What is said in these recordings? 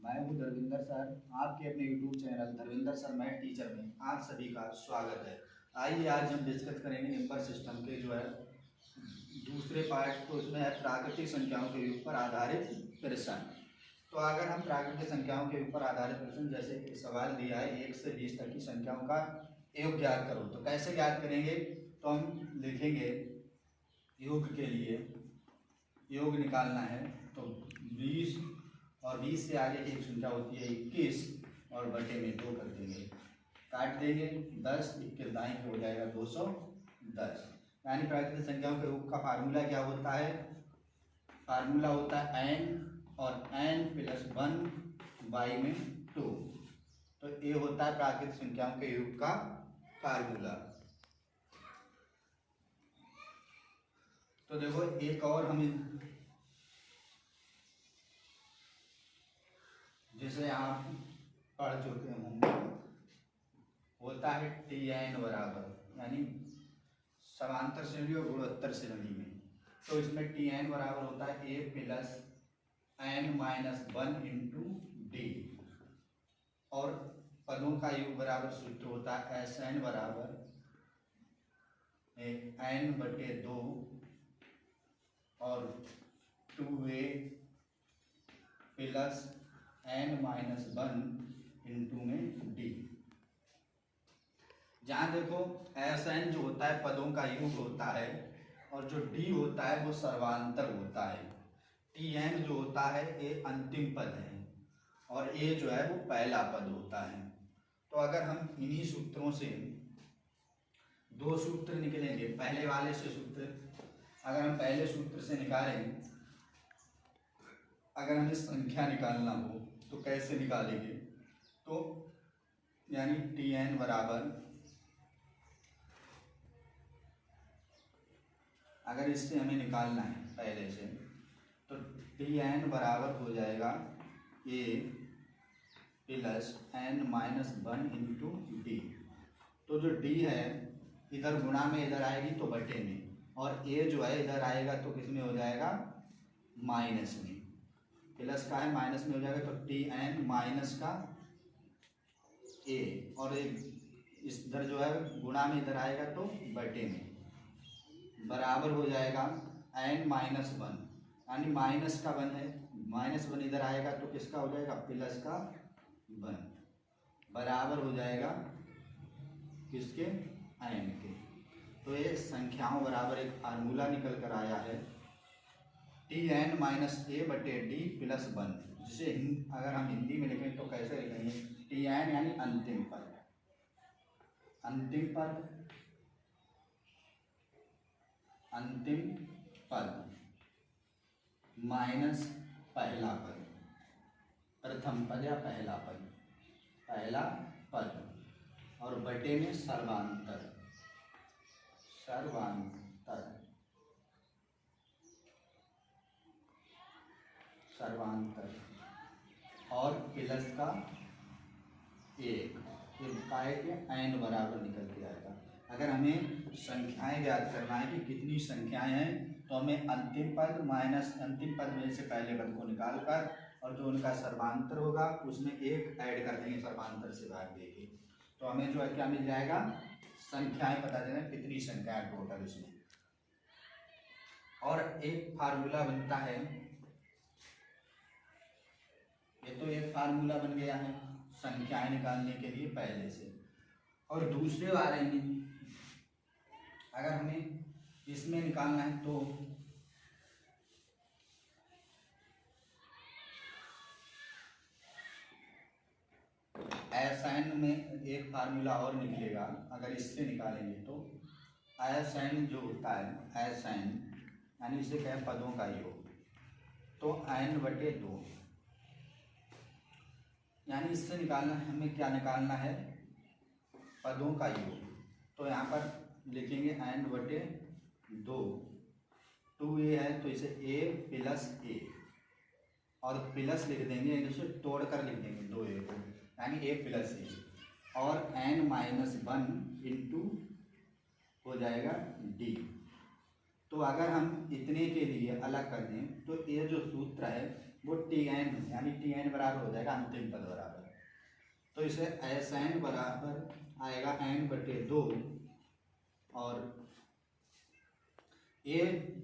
मैं हूँ धर्मेंद्र सर। आपके अपने YouTube channel Dharmendra sir math teacher में आप सभी का स्वागत है। आइए आज हम डिस्कस करेंगे नंबर सिस्टम के जो है दूसरे पार्ट, तो उसमें है प्राकृतिक संख्याओं के ऊपर आधारित प्रश्न। तो अगर हम प्राकृतिक संख्याओं के ऊपर आधारित प्रश्न, जैसे कि सवाल दिया है 1 से 20 तक की संख्याओं का योग ज्ञात करो, तो कैसे ज्ञात करेंगे? तो हम लिखेंगे योग के लिए योग निकालना है तो 20 और 20 से आगे एक संख्या होती है 21 और बटे में 2 कर देंगे, काट देंगे 10, 21 दाएं हो जाएगा 210। यानी प्राकृतिक संख्याओं के रूप का फार्मूला क्या होता है? फार्मूला होता है n और n प्लस 1 बाई में 2। तो ये होता है प्राकृतिक संख्याओं के योग का फार्मूला। तो देखो एक और हम जिसे आप पढ़ चुके होंगे होता है Tn बराबर, यानी समांतर श्रेणी और गुणोत्तर श्रेणी में। तो इसमें Tn बराबर होता है a plus n minus 1 into D, और पदों का योग बराबर सूत्र होता है Sn बराबर n बटे 2 और 2a plus n minus 1 into में डी। जहाँ देखो Sn जो होता है पदों का योग होता है, और जो d होता है वो सर्वांतर होता है। Tn जो होता है ये अंतिम पद है, और a जो है वो पहला पद होता है। तो अगर हम इन्हीं सूत्रों से दो सूत्र निकलेंगे, पहले वाले से सूत्र अगर हम पहले सूत्र से निकालें, अगर हमें संख्या निकालना हो तो कैसे निकालेंगे? तो यानी Tn बराबर, अगर इससे हमें निकालना है पहले से, तो Tn बराबर हो जाएगा a plus n minus 1 into D. तो जो d है इधर गुणा में इधर आएगी तो बटे में, और a जो है इधर आएगा तो किस में हो जाएगा? माइनस में। प्लस का है माइनस में हो जाएगा, तो Tn माइनस का a, और इधर जो है गुणा में इधर आएगा तो बटे में, बराबर हो जाएगा n माइनस 1, यानी माइनस का 1 है, माइनस 1 इधर आएगा तो किसका हो जाएगा? प्लस का 1, बराबर हो जाएगा किसके? n के। तो ये संख्याओं बराबर एक फार्मूला निकल कर आया है Tn माइनस a बटे डी प्लस 1, जिसे अगर हम हिंदी में लिखें तो कैसे लिखेंगे? Tn यानी अंतिम पद, अंतिम पद, अंतिम पद माइनस पहला पद, प्रथम पद या पहला पद, पहला पद, और बटे में सर्वांतर, सर्वांतर, सर्वांतर, और प्लस का 1, फिर काय के n बराबर निकल के आएगा। अगर हमें संख्याएं ज्ञात करना है कि कितनी संख्याएं हैं, तो हमें अंतिम पद माइनस अंतिम पद में से पहले पद को निकाल कर, और जो उनका सर्वांतर होगा उसमें 1 ऐड कर देंगे सर्वांतर से भाग देंगे, तो हमें जो है क्या मिल जाएगा? संख्याएं पता चले कितनी संख्याएं टोटल इसमें। और एक फार्मूला बनता है, ये तो एक फार्मूला बन गया है संख्याएं निकालने के लिए पहले से। और दूसरे वाले में अगर हमें इसमें निकालना है तो Sn में एक फार्मूला और निकलेगा। अगर इससे निकालेंगे तो Sn जो होता है Sn यानी इसे कहें पदों का योग, तो n बटे 2, यानी इससे निकालना है हमें, क्या निकालना है? पदों का योग। तो यहाँ पर लिखेंगे n बटे 2, 2a है तो इसे a प्लस a, और प्लस लिख देंगे, इसे तोड़ कर लिख देंगे 2a को, यानी a प्लस a, और n माइनस 1 इंटू हो जाएगा d। तो अगर हम इतने के लिए अलग कर दें तो ये जो सूत्र है वो टी एन यानी टी एन बराबर हो जाएगा अंतिम पद बराबर। तो इसे एस एन बराबर आएगा एन बटे 2 और ए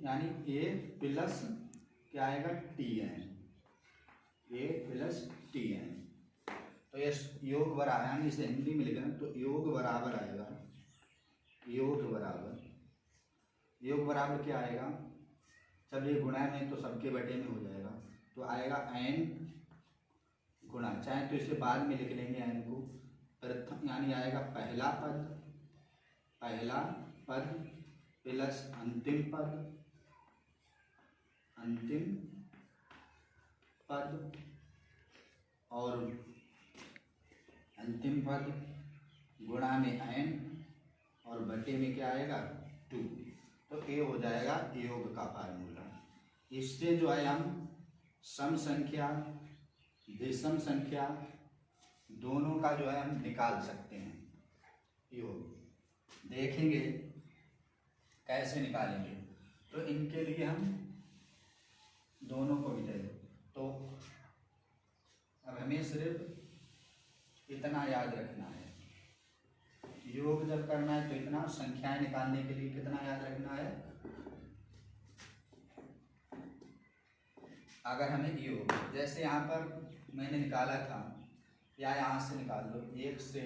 यानी ए प्लस क्या आएगा टी एन, ए प्लस टी एन। तो ये योग बराबर यानी इसे हिंदी में लिखें तो योग बराबर आएगा, योग बराबर क्या आएगा, जब ये गुणा में तो सबके बटे में हो जाएगा तो आएगा एन गुणा, चाहे तो इसे बाद में लिख लेंगे एन को, प्रथम यानी आएगा पहला पद प्लस अंतिम पद और अंतिम पद गुणा में एन और बटे में क्या आएगा 2। तो ये हो जाएगा योग का फार्मूला। इससे जो है हम सम संख्या विषम संख्या दोनों का जो है हम निकाल सकते हैं योग। देखेंगे कैसे निकालेंगे, तो इनके लिए हम दोनों को भी दें। तो अब हमें सिर्फ इतना याद रखना है, योग जब करना है तो इतना, संख्याएं निकालने के लिए कितना याद रखना है, अगर हमें योग जैसे यहाँ पर मैंने निकाला था या यहाँ से निकाल लो, 1 से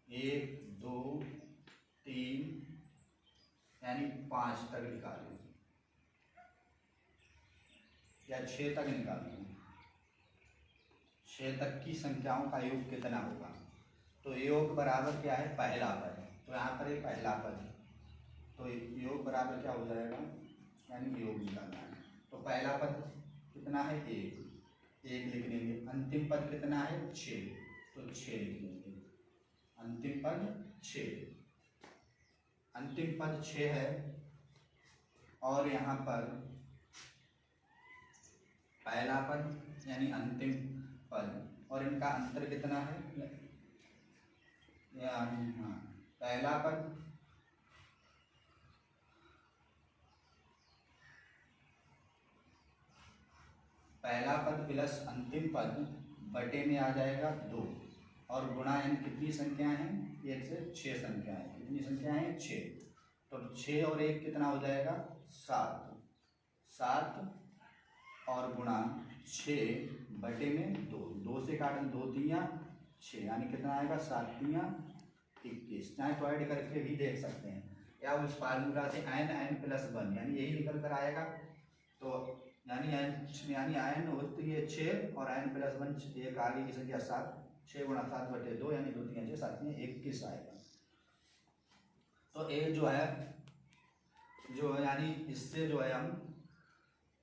1 2 3 यानी 5 तक निकालो या 6 तक निकाल लो, 6 तक की संख्याओं का योग कितना होगा। तो योग बराबर क्या है पहला पद, तो यहाँ पर एक पहला पद है तो योग बराबर क्या हो जाएगा, यानी योग निकालना है। तो पहला पद कितना है 1 लिख लेंगे, अंतिम पद कितना है 6 तो 6 लिख लेंगे, अंतिम पद 6, अंतिम पद 6 है और यहाँ पर पहला पद यानी अंतिम पद और इनका अंतर कितना है, पहला पद प्लस अंतिम पद बटे में आ जाएगा 2 और गुणा यानी कितनी संख्याएं हैं 1 से 6 संख्याएं, कितनी संख्याएं हैं 6, तो 6 और 1 कितना हो जाएगा 7 और गुणा 6 बटे में 2 से काटें 2 3 6 यानी कितना आएगा 7 3 21। चाहे तो ऐड करके भी देख सकते हैं या उस फार्मूला से n प्लस 1 यानी यही निकल कर आएगा। तो यानी n होती है 6 और n प्लस 1 एक आगे की संख्या 7, 6 गुणा 7 बटे 2 यानी 2 3 6 7 21 आएगा। तो ये जो है यानी इससे जो है हम,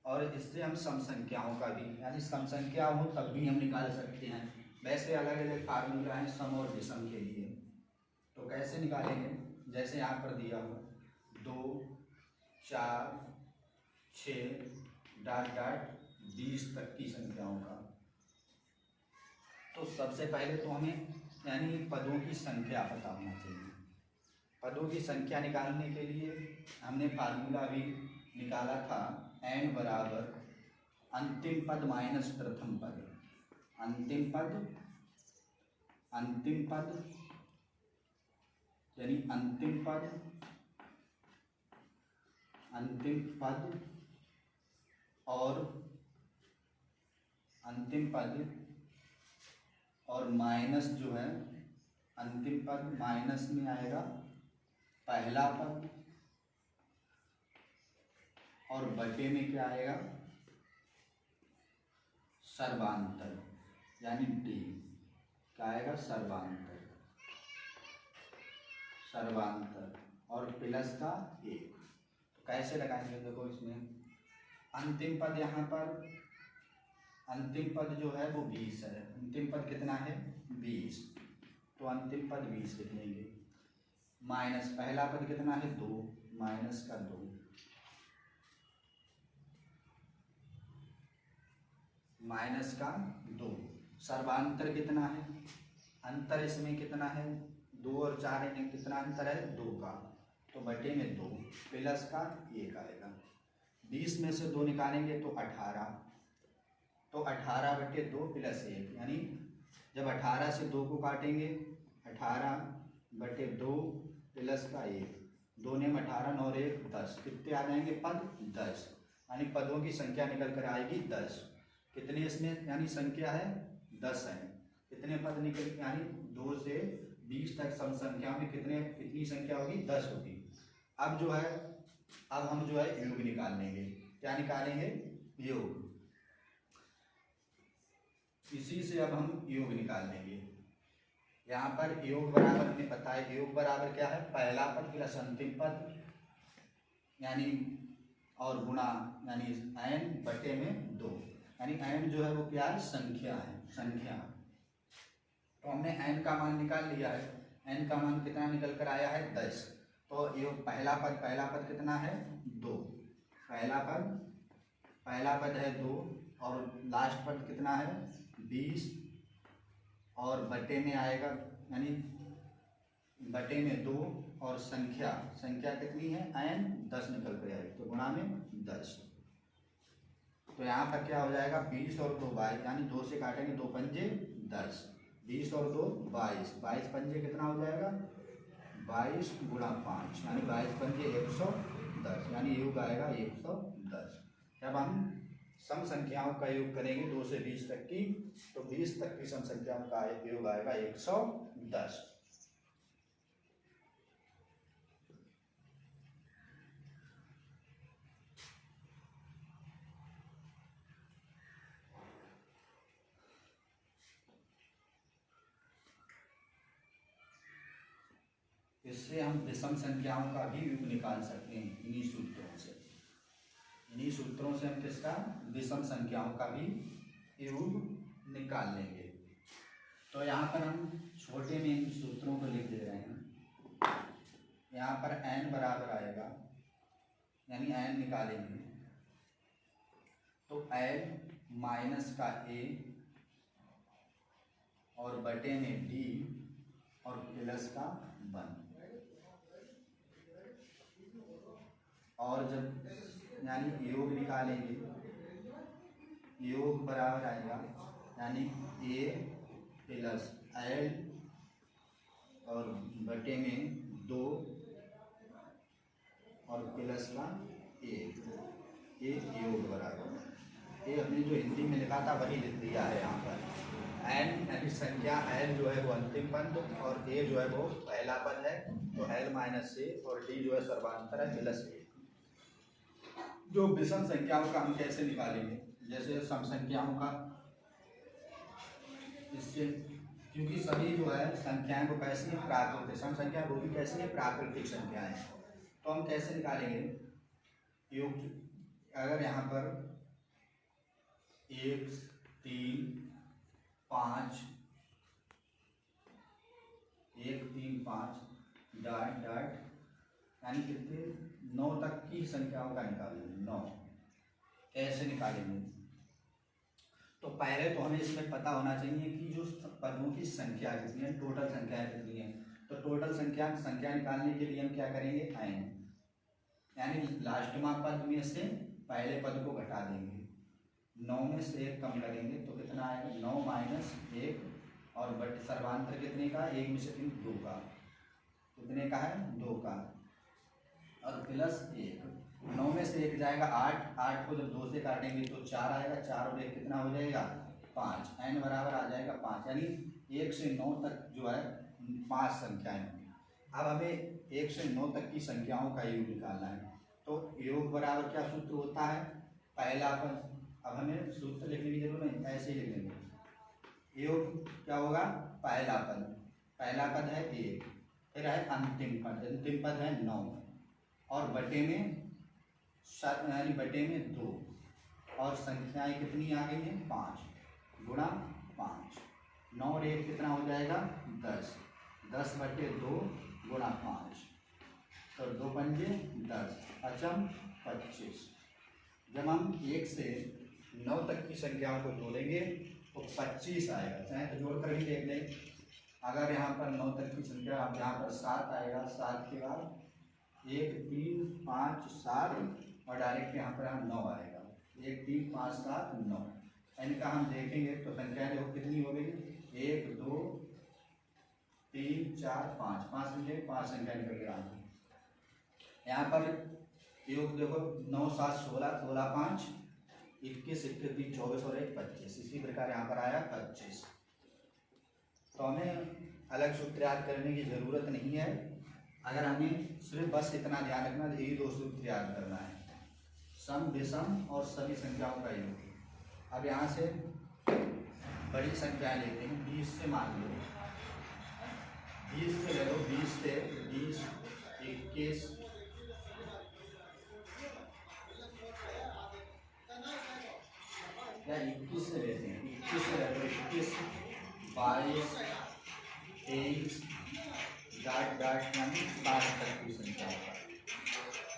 और इससे हम सम संख्याओं का भी यानी सम संख्या हो तब भी हम निकाल सकते हैं। वैसे अलग अलग फार्मूला हैं सम और विषम के लिए, तो कैसे निकालेंगे, जैसे यहाँ पर दिया हो 2 4 6 डॉट डॉट 20 तक की संख्याओं का। तो सबसे पहले तो हमें यानी पदों की संख्या पता होना चाहिए। पदों की संख्या निकालने के लिए हमने फार्मूला भी निकाला था n बराबर अंतिम पद माइनस प्रथम पद, अंतिम पद यानी अंतिम पद और माइनस जो है अंतिम पद माइनस में आएगा पहला पद और बटे में क्या आएगा सर्वांतर यानी डी, क्या आएगा सर्वांतर और प्लस का 1। तो कैसे लगाएंगे, देखो इसमें अंतिम पद, यहाँ पर अंतिम पद जो है वो 20 है, अंतिम पद कितना है 20, तो अंतिम पद 20 लिख लेंगे, माइनस पहला पद कितना है 2 माइनस का 2, माइनस का 2, सर्वांतर कितना है, अंतर इसमें कितना है 2 और 4 में कितना अंतर है 2 का, तो बटे में 2 प्लस का 1 आएगा, 20 में से 2 निकालेंगे तो 18 तो 18/2 प्लस 1, यानी जब 18 से 2 को काटेंगे 18/2 प्लस का 1, 2 ने 18, 9 और 1 10, कितने आ जाएंगे पद 10, यानी पदों की संख्या निकल कर आएगी 10। कितने इसमें यानी संख्या है 10 है, कितने पद निकल, यानी 2 से 20 तक सम संख्या में कितनी संख्या होगी 10 होगी। अब जो है अब हम जो है योग निकाल लेंगे। क्या निकालेंगे? योग। इसी से अब हम योग निकाल लेंगे। यहाँ पर योग बराबर हमें पता है, योग बराबर क्या है, पहला पद प्लस अंतिम पद यानी और गुणा यानी n/2, यानी n जो है वो क्या है, संख्या है, संख्या। तो हमने n का मान निकाल लिया है, n का मान कितना निकल कर आया है 10। तो योग पहला पद कितना है 2, पहला पद है 2 और लास्ट पद कितना है 20 और बटे में आएगा, यानी बटे में 2 और संख्या कितनी है n 10 निकल कर आएगी, तो गुणा में 10। तो यहाँ पर क्या हो जाएगा 20 और 2 22, यानी 2 से काटेंगे 2 पंजे 10, 20 और 2 22, 22 पंजे कितना हो जाएगा 22 गुणा 5, यानी 22 पंजे 110, यानी योग आएगा 110। जब हम सम संख्याओं का योग करेंगे 2 से 20 तक की, तो 20 तक की सम संख्याओं का योग आएगा 110। इससे हम विषम संख्याओं का भी योग निकाल सकते हैं इन्हीं सूत्रों से। इन्हीं सूत्रों से हम किसका, विषम संख्याओं का भी योग निकाल लेंगे। तो यहाँ पर हम छोटे में इन सूत्रों को लिख दे रहे हैं। यहाँ पर n बराबर आएगा, यानी n निकालेंगे तो l माइनस का a और बटे में d और प्लस का 1, और जब यानी योग निकालेंगे, योग बराबर आएगा यानी a प्लस l और बटे में 2 और प्लस का 1, ये योग बराबर। ये हमने जो हिंदी में लिखा था वही लिख दिया है यहाँ पर। n यानी संख्या l जो है वो अंतिम पद और a जो है वो पहला पद है, तो l माइनस a और d जो है सर्वांतर है प्लस 1। जो विषम संख्याओं का हम कैसे निकालेंगे, जैसे सम संख्याओं का, इससे क्योंकि सभी जो है संख्याएं वो कैसी है प्राकृतिक, सम संख्या वो भी कैसी है प्राकृतिक संख्याएं, तो हम कैसे निकालेंगे योग। अगर यहाँ पर 1 3 5 1 3 5 डॉट डॉट यानी कितने 9 तक की संख्याओं का निकालेंगे। 9 कैसे निकालेंगे, तो पहले तो हमें इसमें पता होना चाहिए कि जो पदों की संख्या कितनी है, टोटल संख्या कितनी है। तो टोटल संख्या निकालने के लिए हम क्या करेंगे n, यानी लास्टमा पद में से पहले पद को घटा देंगे, 9 में से 1 कम करेंगे तो कितना आएगा 9 माइनस 1 और बट सर्वांतर कितने का 1 में से 3 2 का, कितने का है 2 का और प्लस 1, 9 में से 1 जाएगा 8, 8 को जब 2 से काटेंगे तो 4 आएगा, 4 और 1 कितना हो जाएगा 5, n बराबर आ जाएगा 5, यानी 1 से 9 तक जो है 5 संख्याएं होंगी। अब हमें 1 से 9 तक की संख्याओं का योग निकालना है, तो योग बराबर क्या सूत्र होता है पहला पद। अब हमें सूत्र लिखने की जरूरत नहीं, ऐसे ही लिख लेंगे। योग क्या होगा पहला पद है 1, फिर है अंतिम पद है 9 और बटे में यानी बटे में 2 और संख्याएं कितनी आ गई हैं 5 गुणा 5, 9 और 1 कितना हो जाएगा 10, 10/2 गुणा 5, तो 2 पंजे 10 अचम 25। जब हम 1 से 9 तक की संख्याओं को जोड़ेंगे तो 25 आएगा, चाहे तो जोड़कर भी देख लें। अगर यहाँ पर 9 तक की संख्या, अब यहाँ पर 7 आएगा, 7 के बाद 1 3 5 7 और डायरेक्ट यहाँ पर 9 आएगा, 1 3 5 7 9, इनका हम देखेंगे तो संख्या देखो कितनी हो गई, 1 2 3 4 5, 5 संख्या, 5 संख्या निकल गया। यहाँ पर योग देखो 9 7 16, 16 5 21 21 3 24 और 1 25, इसी प्रकार यहाँ पर आया 25। तो हमें अलग सूत्र याद करने की ज़रूरत नहीं है, अगर हमें सिर्फ बस इतना ध्यान रखना, यही 2 सूत्र याद करना है, सम विषम और सभी संख्याओं का योग। अब यहाँ से बड़ी संख्या लेते हैं, 20 से मान लो, 20 से ले लो, 20 से 20 21 या 21 से लेते हैं, 21 से ले लो, 21 22 23 60 यानी 60 तक की संख्याओं का,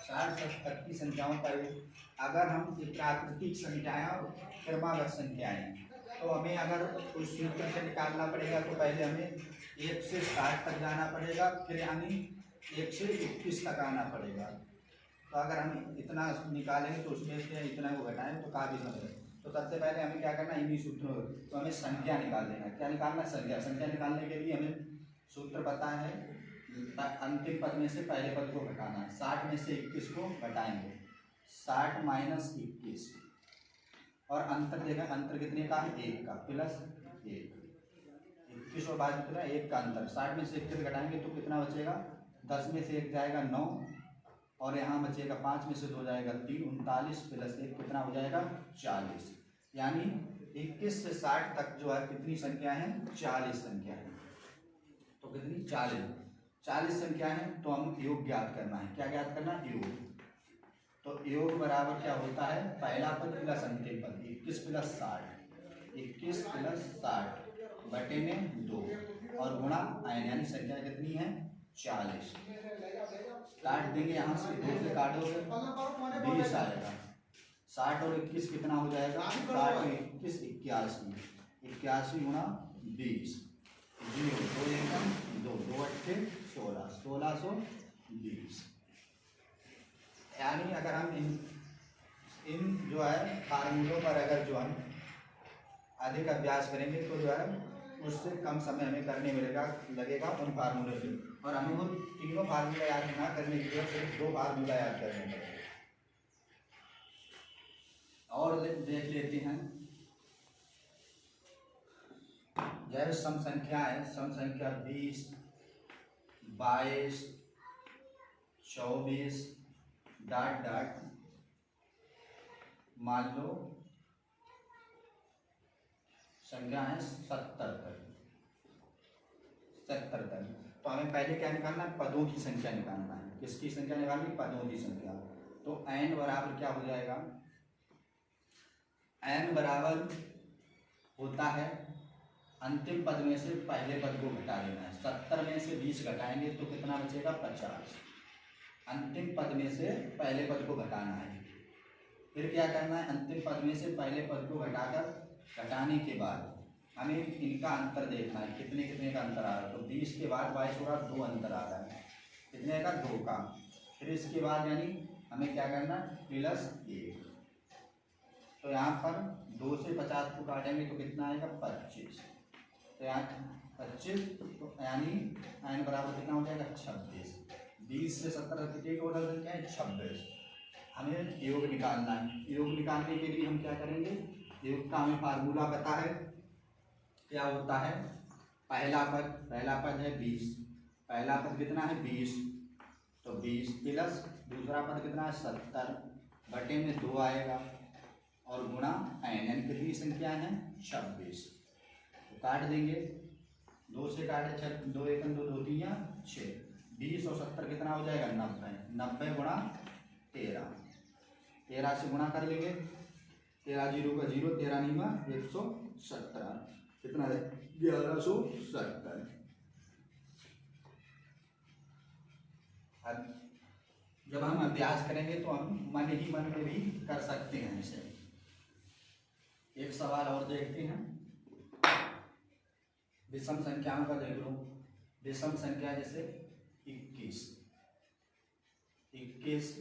60 तक की संख्याओं का अगर हम प्राकृतिक संख्याएं और क्रमागत संख्याएं, तो हमें अगर उस सूत्र से निकालना पड़ेगा तो पहले हमें 1 से 60 तक जाना पड़ेगा, फिर यानी 1 से 21 तक आना पड़ेगा। तो अगर हम इतना निकालेंगे तो उसमें से इतना को घटाएंगे तो काफ़ी समय। तो सबसे पहले हमें क्या करना है, इन्हीं सूत्रों, तो हमें संख्या निकाल देना है। क्या निकालना? संख्या निकालने के लिए हमें सूत्र पता है, अंतिम पद में से पहले पद को घटाना है। 60 में से 21 को घटाएंगे, 60 माइनस 21, और अंतर देखा, अंतर कितने का है? 1 का, प्लस 1, 21 और 22 कितना? 1 का अंतर। 60 में से 21 घटाएंगे तो कितना बचेगा? 10 में से 1 जाएगा 9, और यहाँ बचेगा 5 में से 2 जाएगा 3, 39 प्लस 1 कितना हो जाएगा? 40। यानी 21 से 60 तक जो है कितनी संख्या है? 40 संख्या है। तो कितनी? 40 संख्या है। तो हम योग ज्ञात करना है। क्या ज्ञात करना? योग। तो योग बराबर क्या होता है? पहला पद प्लस अंतिम पद, 21 प्लस 60, 21 प्लस 60 बटे में 2 और गुणा आयन, यानी संख्या कितनी है? 40। काट देंगे, यहाँ से 2 से काटोगे 20 आएगा। 60 और 21 कितना हो जाएगा? 60 और 21 81, 81 गुणा 20, 0 2 एकम 2, 2 अट्ठे 16, 1620। यानी अगर हम इन जो है फार्मूलों पर अगर जो हम अधिक अभ्यास करेंगे तो जो है उससे कम समय हमें करने में लगेगा उन फार्मूलों से, और हमें वो तीनों फार्मूला याद ना करने के लिए सिर्फ 2 फार्मूला याद करने पड़ेंगे। और देख लेते हैं, जैसे सम संख्या है, सम संख्या 20 22 24 डॉट डॉट मान लो संख्या है 70 तक। तो हमें पहले क्या निकालना है? पदों की संख्या निकालना है। किसकी संख्या निकालनी? पदों की संख्या। तो n बराबर क्या हो जाएगा? n बराबर होता है अंतिम पद में से पहले पद को घटा देना है। 70 में से 20 घटाएंगे तो कितना बचेगा? 50। अंतिम पद में से पहले पद को घटाना है। फिर क्या करना है? अंतिम पद में से पहले पद को घटाने के बाद हमें इनका अंतर देखना है, कितने कितने का अंतर आ रहा है। तो 20 के बाद 22 होगा, 2 अंतर आ रहा है, कितने का? 2 का। फिर इसके बाद यानी हमें क्या करना है? प्लस 1। तो यहाँ पर 2 से 50 को काटेंगे तो कितना आएगा? 25। तो यहाँ 25, तो यानी n बराबर कितना हो जाएगा? 26। 20 से 70 कितनी टोटल संख्या है? 26। हमें योग निकालना है। योग निकालने के लिए हम क्या करेंगे? योग का हमें फार्मूला पता है, क्या होता है? पहला पद है 20, पहला पद कितना है? 20, तो 20 प्लस दूसरा पद कितना है? 70 बटे में 2 आएगा, और गुणा n, यानी कितनी संख्या है? 26। तो काट देंगे, 2 से काटे 2 एकम 2, 2 3 6, 20 और 70 कितना हो जाएगा? 90। 90 गुणा 13, 13 से गुणा कर लेंगे, 13 0 का 0, 13 नहीं 117, कितना है? 1170। अब जब हम अभ्यास करेंगे तो हम मन ही मन में भी कर सकते हैं इसे। एक सवाल और देखते हैं, विषम संख्याओं का देख लो। विषम संख्या जैसे 21 23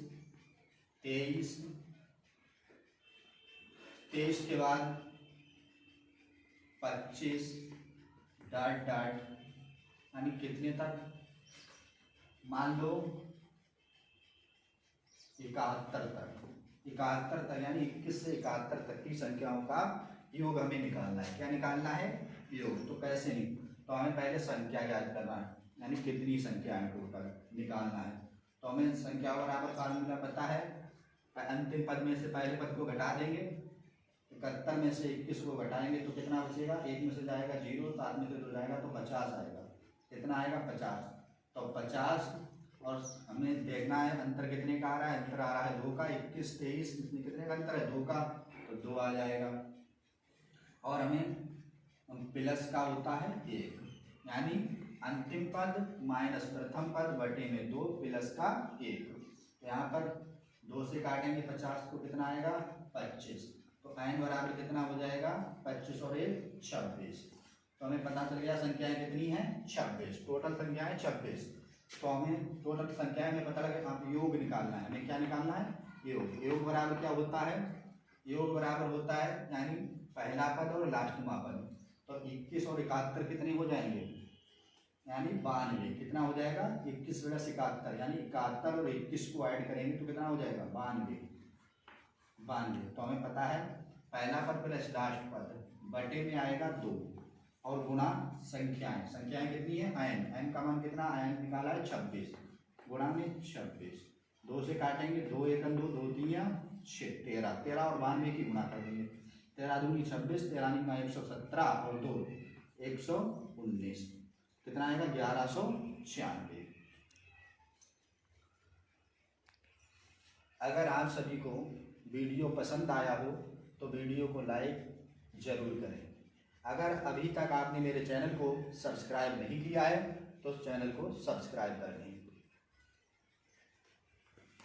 23 के बाद 25 डॉट डॉट यानी कितने तक, मान लो 71 तक, 71 तक यानी 21 से 71 तक की संख्याओं का योग हमें निकालना है। क्या निकालना है? योग। तो कैसे नहीं, तो हमें पहले संख्या ज्ञात करना है, यानी कितनी संख्या है टोटल निकालना है। तो हमें संख्या बराबर फार्मूला पता है, अंतिम पद में से पहले पद को घटा देंगे, 71 में से 21 को घटाएंगे तो कितना बचेगा, 1 में से जाएगा 0, 7 में से 2 जाएगा तो 50 आएगा। कितना आएगा? 50। तो 50 और हमें देखना है अंतर कितने का आ रहा है, अंतर आ रहा है 2 का, 21 23 इसमें कितने का अंतर है, 2 का, तो 2 आ जाएगा। और हमें प्लस का होता है 1, यानी अंतिम पद माइनस प्रथम पद बटे में 2 प्लस का 1। यहाँ पर 2 से काटेंगे 50 को, कितना आएगा 25। तो n बराबर कितना हो जाएगा, 25 और 1 26। तो हमें पता चल गया संख्याएं कितनी हैं, 26, टोटल संख्याएं 26। तो हमें टोटल संख्याएं में पता लगे, आप योग निकालना है, हमें क्या निकालना है, योग। योग बराबर क्या होता है, योग बराबर होता है यानी पहला पद और लास्टवा पद। तो 21 और 71 कितने हो जाएंगे, यानी 92। कितना हो जाएगा, 21 + 71 यानी 71 और 21 को ऐड करेंगे तो कितना हो जाएगा, 92। तो हमें पता है पहला पद प्लस लास्ट पद बटे में आएगा 2 और गुणा संख्याएं, संख्याएं कितनी है, n का मान कितना, n निकाला है 26, गुणा में 26। 2 से काटेंगे, 2 1 2 2 3 6 13 और 92 की गुणा कर देंगे, 13 दूनी 26, 13 का 117 और 2 119, कितना आएगा 1196। अगर आप सभी को वीडियो पसंद आया हो तो वीडियो को लाइक जरूर करें। अगर अभी तक आपने मेरे चैनल को सब्सक्राइब नहीं किया है तो चैनल को सब्सक्राइब कर लें।